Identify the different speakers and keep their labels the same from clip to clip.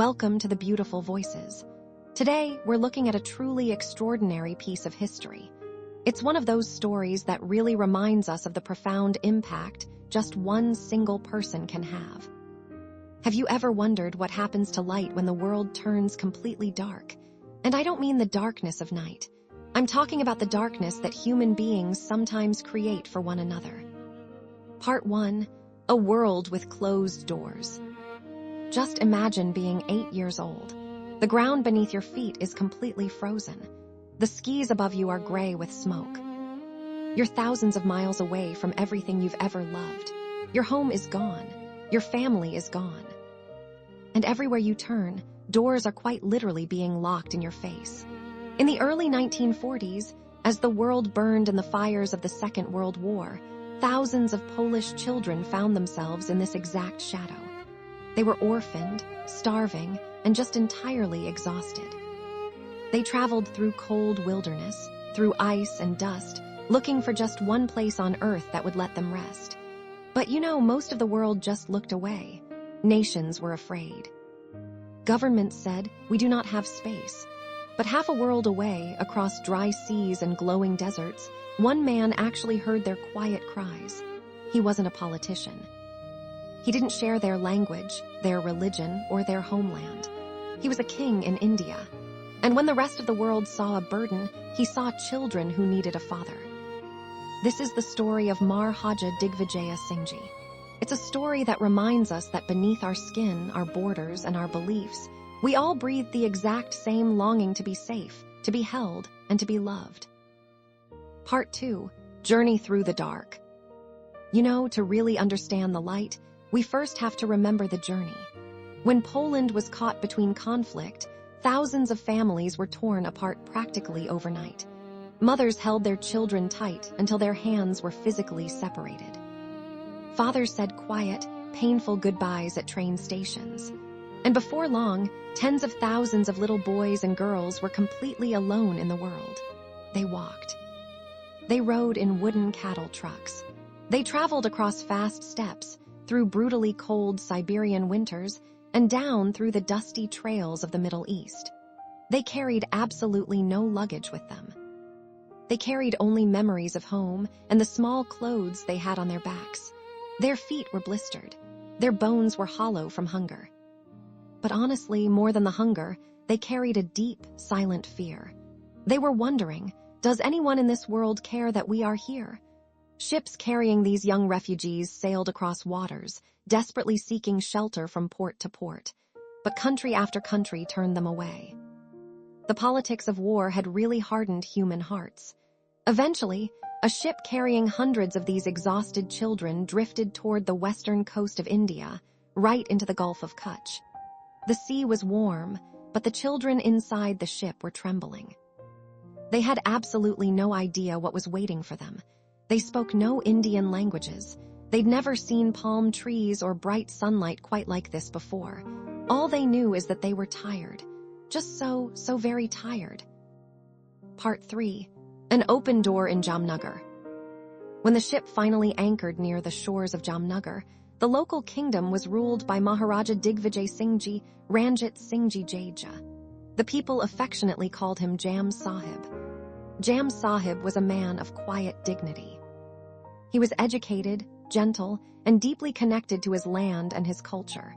Speaker 1: Welcome to the Beautiful Voices. Today, we're looking at a truly extraordinary piece of history. It's one of those stories that really reminds us of the profound impact just one single person can have. Have you ever wondered what happens to light when the world turns completely dark? And I don't mean the darkness of night. I'm talking about the darkness that human beings sometimes create for one another. Part 1. A world with closed doors. Just imagine being 8 years old. The ground beneath your feet is completely frozen. The skies above you are gray with smoke. You're thousands of miles away from everything you've ever loved. Your home is gone. Your family is gone. And everywhere you turn, doors are quite literally being locked in your face. In the early 1940s, as the world burned in the fires of the Second World War, thousands of Polish children found themselves in this exact shadow. They were orphaned, starving, and just entirely exhausted. They traveled through cold wilderness, through ice and dust, looking for just one place on Earth that would let them rest. But most of the world just looked away. Nations were afraid. Governments said, "We do not have space." But half a world away, across dry seas and glowing deserts, one man actually heard their quiet cries. He wasn't a politician. He didn't share their language, their religion, or their homeland. He was a king in India. And when the rest of the world saw a burden, he saw children who needed a father. This is the story of Maharaja Digvijaysinhji. It's a story that reminds us that beneath our skin, our borders, and our beliefs, we all breathe the exact same longing to be safe, to be held, and to be loved. Part 2. Journey through the dark. To really understand the light, we first have to remember the journey. When Poland was caught between conflict, thousands of families were torn apart practically overnight. Mothers held their children tight until their hands were physically separated. Fathers said quiet, painful goodbyes at train stations. And before long, tens of thousands of little boys and girls were completely alone in the world. They walked. They rode in wooden cattle trucks. They traveled across fast steppes, through brutally cold Siberian winters, and down through the dusty trails of the Middle East. They carried absolutely no luggage with them. They carried only memories of home and the small clothes they had on their backs. Their feet were blistered. Their bones were hollow from hunger. But honestly, more than the hunger, they carried a deep, silent fear. They were wondering, does anyone in this world care that we are here? Ships carrying these young refugees sailed across waters, desperately seeking shelter from port to port. But country after country turned them away. The politics of war had really hardened human hearts. Eventually, a ship carrying hundreds of these exhausted children drifted toward the western coast of India, right into the Gulf of Kutch. The sea was warm, but the children inside the ship were trembling. They had absolutely no idea what was waiting for them. They spoke no Indian languages. They'd never seen palm trees or bright sunlight quite like this before. All they knew is that they were tired. Just so very tired. Part 3. An open door in Jamnagar. When the ship finally anchored near the shores of Jamnagar, the local kingdom was ruled by Maharaja Digvijaysinhji, Ranjitsinhji Jadeja. The people affectionately called him Jam Sahib. Jam Sahib was a man of quiet dignity. He was educated, gentle, and deeply connected to his land and his culture.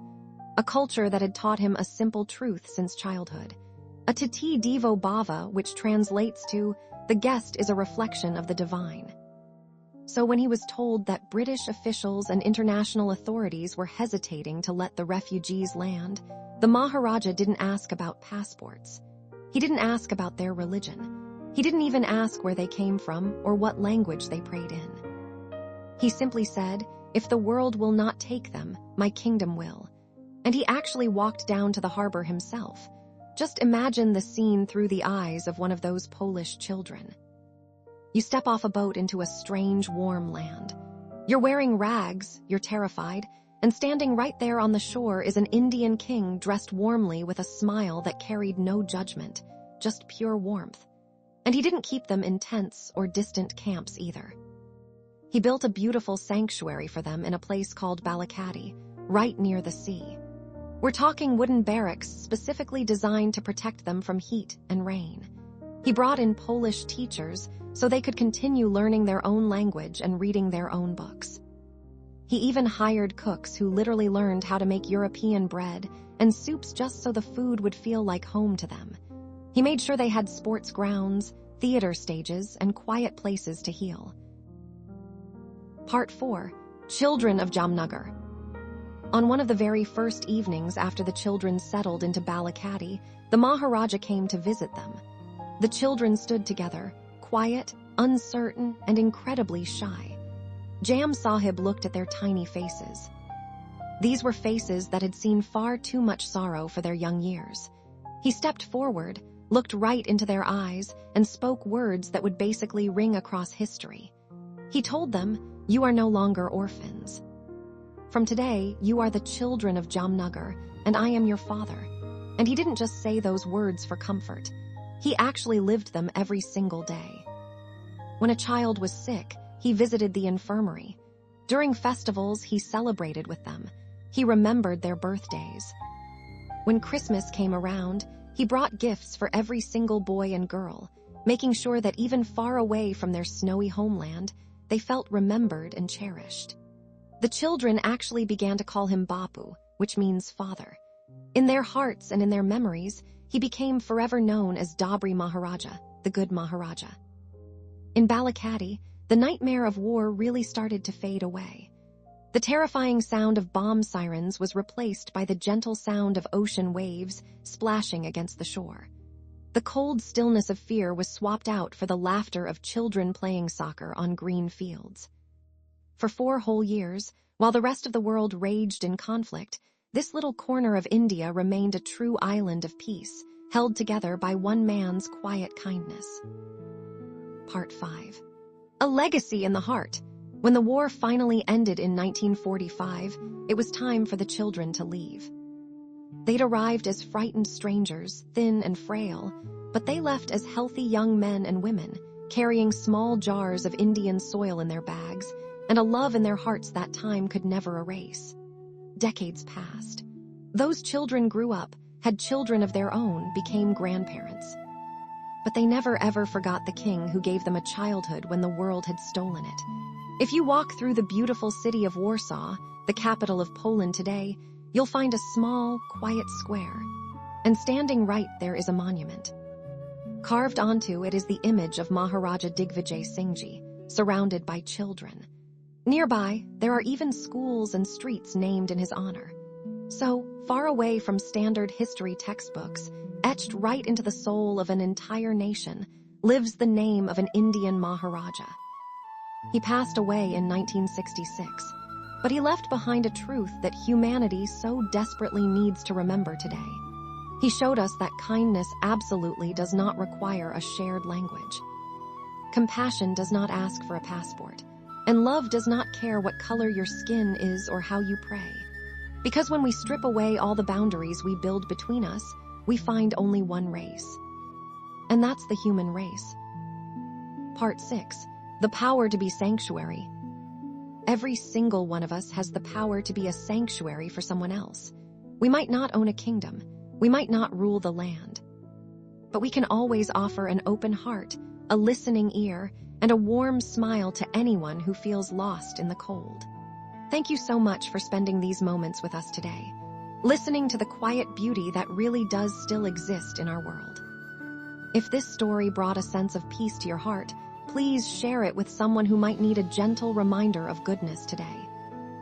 Speaker 1: A culture that had taught him a simple truth since childhood. Atiti Devo Bhava, which translates to, the guest is a reflection of the divine. So when he was told that British officials and international authorities were hesitating to let the refugees land, the Maharaja didn't ask about passports. He didn't ask about their religion. He didn't even ask where they came from or what language they prayed in. He simply said, "If the world will not take them, my kingdom will." And he actually walked down to the harbor himself. Just imagine the scene through the eyes of one of those Polish children. You step off a boat into a strange, warm land. You're wearing rags, you're terrified, and standing right there on the shore is an Indian king dressed warmly with a smile that carried no judgment, just pure warmth. And he didn't keep them in tents or distant camps either. He built a beautiful sanctuary for them in a place called Balakati, right near the sea. We're talking wooden barracks specifically designed to protect them from heat and rain. He brought in Polish teachers so they could continue learning their own language and reading their own books. He even hired cooks who literally learned how to make European bread and soups just so the food would feel like home to them. He made sure they had sports grounds, theater stages, and quiet places to heal. Part 4. Children of Jamnagar. On one of the very first evenings after the children settled into Balakati, the Maharaja came to visit them. The children stood together, quiet, uncertain, and incredibly shy. Jam Sahib looked at their tiny faces. These were faces that had seen far too much sorrow for their young years. He stepped forward, looked right into their eyes, and spoke words that would basically ring across history. He told them, "You are no longer orphans. From today, you are the children of Jamnagar, and I am your father." And he didn't just say those words for comfort. He actually lived them every single day. When a child was sick, he visited the infirmary. During festivals, he celebrated with them. He remembered their birthdays. When Christmas came around, he brought gifts for every single boy and girl, making sure that even far away from their snowy homeland, they felt remembered and cherished. The children actually began to call him Bapu, which means father. In their hearts and in their memories, he became forever known as Dabri Maharaja, the good Maharaja. In Balakati, the nightmare of war really started to fade away. The terrifying sound of bomb sirens was replaced by the gentle sound of ocean waves splashing against the shore. The cold stillness of fear was swapped out for the laughter of children playing soccer on green fields. For 4 whole years, while the rest of the world raged in conflict, this little corner of India remained a true island of peace, held together by one man's quiet kindness. Part 5. A legacy in the heart. When the war finally ended in 1945, it was time for the children to leave. They'd arrived as frightened strangers, thin and frail, but they left as healthy young men and women, carrying small jars of Indian soil in their bags, and a love in their hearts that time could never erase. Decades passed. Those children grew up, had children of their own, became grandparents. But they never ever forgot the king who gave them a childhood when the world had stolen it. If you walk through the beautiful city of Warsaw, the capital of Poland today, you'll find a small, quiet square. And standing right there is a monument. Carved onto it is the image of Maharaja Digvijaysinhji, surrounded by children. Nearby, there are even schools and streets named in his honor. So, far away from standard history textbooks, etched right into the soul of an entire nation, lives the name of an Indian Maharaja. He passed away in 1966, but he left behind a truth that humanity so desperately needs to remember today. He showed us that kindness absolutely does not require a shared language. Compassion does not ask for a passport, and love does not care what color your skin is or how you pray. Because when we strip away all the boundaries we build between us, we find only one race. And that's the human race. Part 6. The power to be sanctuary. Every single one of us has the power to be a sanctuary for someone else. We might not own a kingdom. We might not rule the land. But we can always offer an open heart, a listening ear, and a warm smile to anyone who feels lost in the cold. Thank you so much for spending these moments with us today, listening to the quiet beauty that really does still exist in our world. If this story brought a sense of peace to your heart, please share it with someone who might need a gentle reminder of goodness today.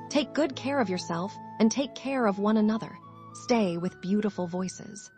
Speaker 1: Take good care of yourself and take care of one another. Stay with beautiful voices.